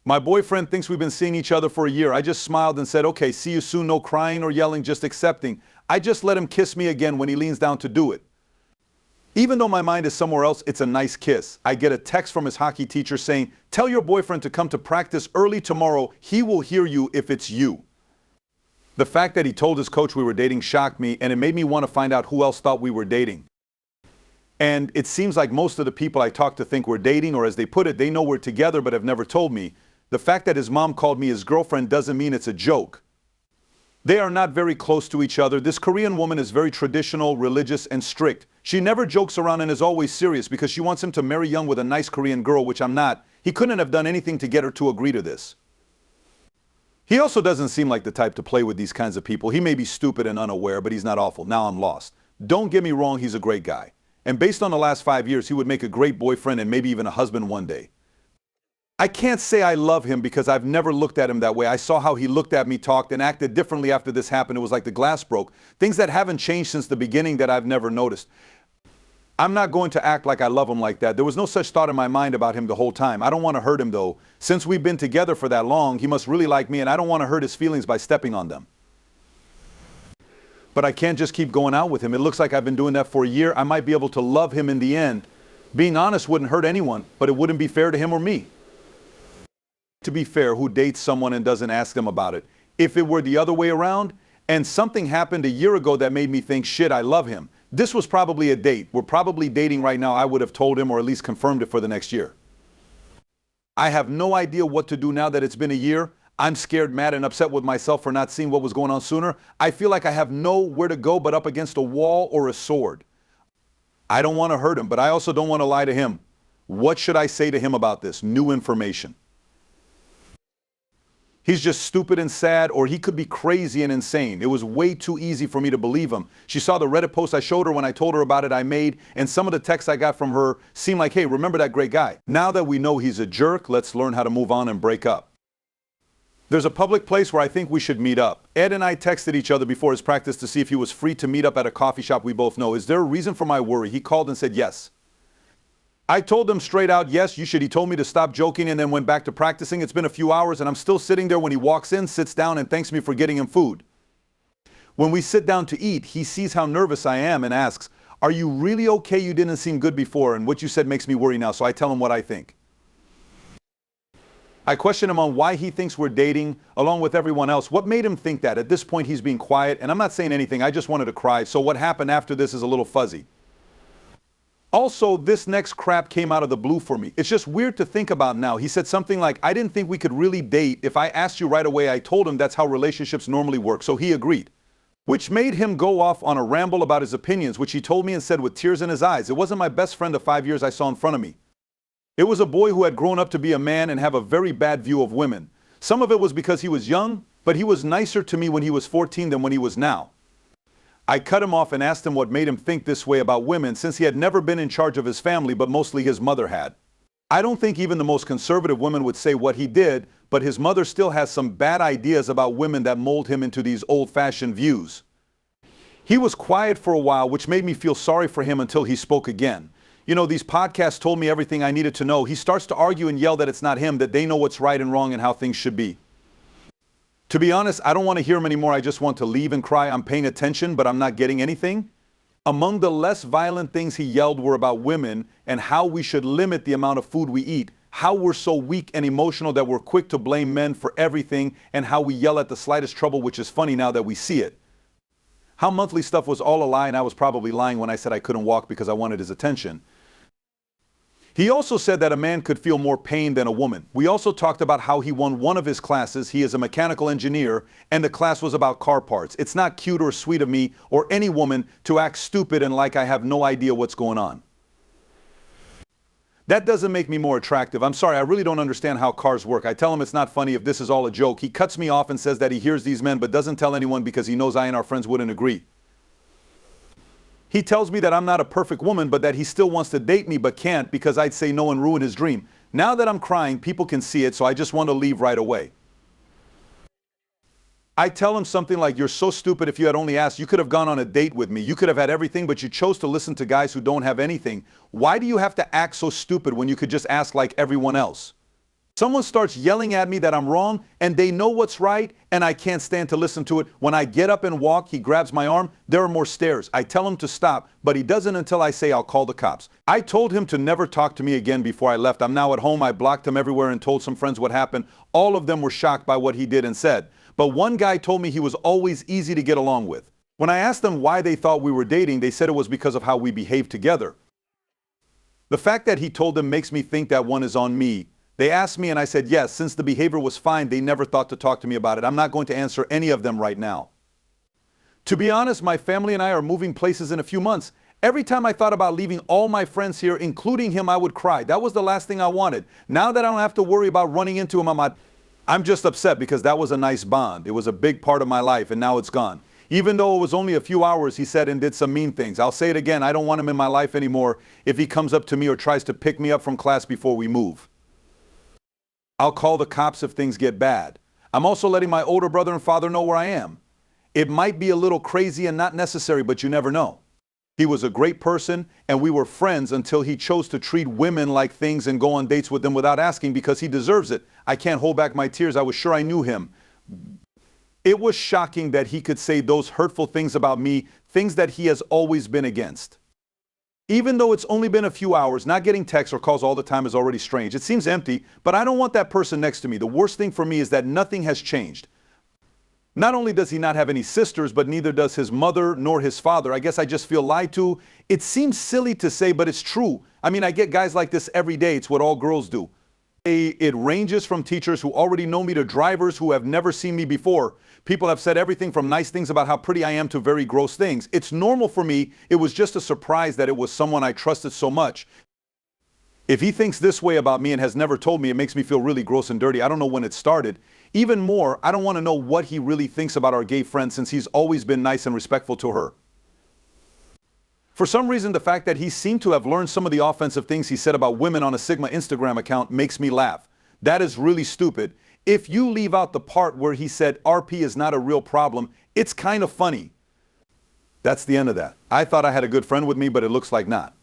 My boyfriend thinks we've been seeing each other for a year. I just smiled and said, okay, see you soon, no crying or yelling, just accepting. I just let him kiss me again when he leans down to do it. Even though my mind is somewhere else, it's a nice kiss. I get a text from his hockey teacher saying, tell your boyfriend to come to practice early tomorrow. He will hear you if it's you. The fact that he told his coach we were dating shocked me, and it made me want to find out who else thought we were dating. And it seems like most of the people I talk to think we're dating, or as they put it, they know we're together but have never told me. The fact that his mom called me his girlfriend doesn't mean it's a joke. They are not very close to each other. This Korean woman is very traditional, religious, and strict. She never jokes around and is always serious because she wants him to marry young with a nice Korean girl, which I'm not. He couldn't have done anything to get her to agree to this. He also doesn't seem like the type to play with these kinds of people. He may be stupid and unaware, but he's not awful. Now I'm lost. Don't get me wrong, he's a great guy. And based on the last 5 years, he would make a great boyfriend and maybe even a husband one day. I can't say I love him because I've never looked at him that way. I saw how he looked at me, talked, and acted differently after this happened. It was like the glass broke. Things that haven't changed since the beginning that I've never noticed. I'm not going to act like I love him like that. There was no such thought in my mind about him the whole time. I don't want to hurt him though. Since we've been together for that long, he must really like me, and I don't want to hurt his feelings by stepping on them. But I can't just keep going out with him. It looks like I've been doing that for a year. I might be able to love him in the end. Being honest wouldn't hurt anyone, but it wouldn't be fair to him or me. To be fair, who dates someone and doesn't ask them about it? If it were the other way around, and something happened a year ago that made me think, shit, I love him. This was probably a date. We're probably dating right now. I would have told him or at least confirmed it for the next year. I have no idea what to do now that it's been a year. I'm scared, mad, and upset with myself for not seeing what was going on sooner. I feel like I have nowhere to go but up against a wall or a sword. I don't want to hurt him, but I also don't want to lie to him. What should I say to him about this? New information. He's just stupid and sad, or he could be crazy and insane. It was way too easy for me to believe him. She saw the Reddit post I showed her when I told her about it I made, and some of the texts I got from her seemed like, hey, remember that great guy? Now that we know he's a jerk, let's learn how to move on and break up. There's a public place where I think we should meet up. Ed and I texted each other before his practice to see if he was free to meet up at a coffee shop we both know. Is there a reason for my worry? He called and said yes. I told him straight out, yes, you should. He told me to stop joking and then went back to practicing. It's been a few hours and I'm still sitting there when he walks in, sits down, and thanks me for getting him food. When we sit down to eat, he sees how nervous I am and asks, are you really okay? You didn't seem good before, and what you said makes me worry now, so I tell him what I think. I question him on why he thinks we're dating, along with everyone else. What made him think that? At this point, he's being quiet, and I'm not saying anything. I just wanted to cry, so what happened after this is a little fuzzy. Also, this next crap came out of the blue for me. It's just weird to think about now. He said something like, I didn't think we could really date. If I asked you right away, I told him that's how relationships normally work, so he agreed. Which made him go off on a ramble about his opinions, which he told me and said with tears in his eyes. It wasn't my best friend of 5 years I saw in front of me. It was a boy who had grown up to be a man and have a very bad view of women. Some of it was because he was young, but he was nicer to me when he was 14 than when he was now. I cut him off and asked him what made him think this way about women, since he had never been in charge of his family, but mostly his mother had. I don't think even the most conservative women would say what he did, but his mother still has some bad ideas about women that mold him into these old-fashioned views. He was quiet for a while, which made me feel sorry for him until he spoke again. You know, these podcasts told me everything I needed to know. He starts to argue and yell that it's not him, that they know what's right and wrong and how things should be. To be honest, I don't want to hear him anymore. I just want to leave and cry. I'm paying attention, but I'm not getting anything. Among the less violent things he yelled were about women and how we should limit the amount of food we eat, how we're so weak and emotional that we're quick to blame men for everything, and how we yell at the slightest trouble, which is funny now that we see it. How monthly stuff was all a lie, and I was probably lying when I said I couldn't walk because I wanted his attention. He also said that a man could feel more pain than a woman. We also talked about how he won one of his classes. He is a mechanical engineer, and the class was about car parts. It's not cute or sweet of me or any woman to act stupid and like I have no idea what's going on. That doesn't make me more attractive. I'm sorry, I really don't understand how cars work. I tell him it's not funny if this is all a joke. He cuts me off and says that he hears these men but doesn't tell anyone because he knows I and our friends wouldn't agree. He tells me that I'm not a perfect woman, but that he still wants to date me but can't because I'd say no and ruin his dream. Now that I'm crying, people can see it, so I just want to leave right away. I tell him something like, you're so stupid. If you had only asked, you could have gone on a date with me. You could have had everything, but you chose to listen to guys who don't have anything. Why do you have to act so stupid when you could just ask like everyone else? Someone starts yelling at me that I'm wrong, and they know what's right, and I can't stand to listen to it. When I get up and walk, he grabs my arm. There are more stairs. I tell him to stop, but he doesn't until I say I'll call the cops. I told him to never talk to me again before I left. I'm now at home. I blocked him everywhere and told some friends what happened. All of them were shocked by what he did and said. But one guy told me he was always easy to get along with. When I asked them why they thought we were dating, they said it was because of how we behaved together. The fact that he told them makes me think that one is on me. They asked me and I said yes. Since the behavior was fine, they never thought to talk to me about it. I'm not going to answer any of them right now. To be honest, my family and I are moving places in a few months. Every time I thought about leaving all my friends here, including him, I would cry. That was the last thing I wanted. Now that I don't have to worry about running into him, I'm just upset because that was a nice bond. It was a big part of my life and now it's gone. Even though it was only a few hours, he said and did some mean things. I'll say it again, I don't want him in my life anymore if he comes up to me or tries to pick me up from class before we move. I'll call the cops if things get bad. I'm also letting my older brother and father know where I am. It might be a little crazy and not necessary, but you never know. He was a great person and we were friends until he chose to treat women like things and go on dates with them without asking because he deserves it. I can't hold back my tears. I was sure I knew him. It was shocking that he could say those hurtful things about me, things that he has always been against. Even though it's only been a few hours, not getting texts or calls all the time is already strange. It seems empty, but I don't want that person next to me. The worst thing for me is that nothing has changed. Not only does he not have any sisters, but neither does his mother nor his father. I guess I just feel lied to. It seems silly to say, but it's true. I mean, I get guys like this every day. It's what all girls do. It ranges from teachers who already know me to drivers who have never seen me before. People have said everything from nice things about how pretty I am to very gross things. It's normal for me. It was just a surprise that it was someone I trusted so much. If he thinks this way about me and has never told me, it makes me feel really gross and dirty. I don't know when it started. Even more, I don't want to know what he really thinks about our gay friend since he's always been nice and respectful to her. For some reason, the fact that he seemed to have learned some of the offensive things he said about women on a Sigma Instagram account makes me laugh. That is really stupid. If you leave out the part where he said RP is not a real problem, it's kind of funny. That's the end of that. I thought I had a good friend with me, but it looks like not.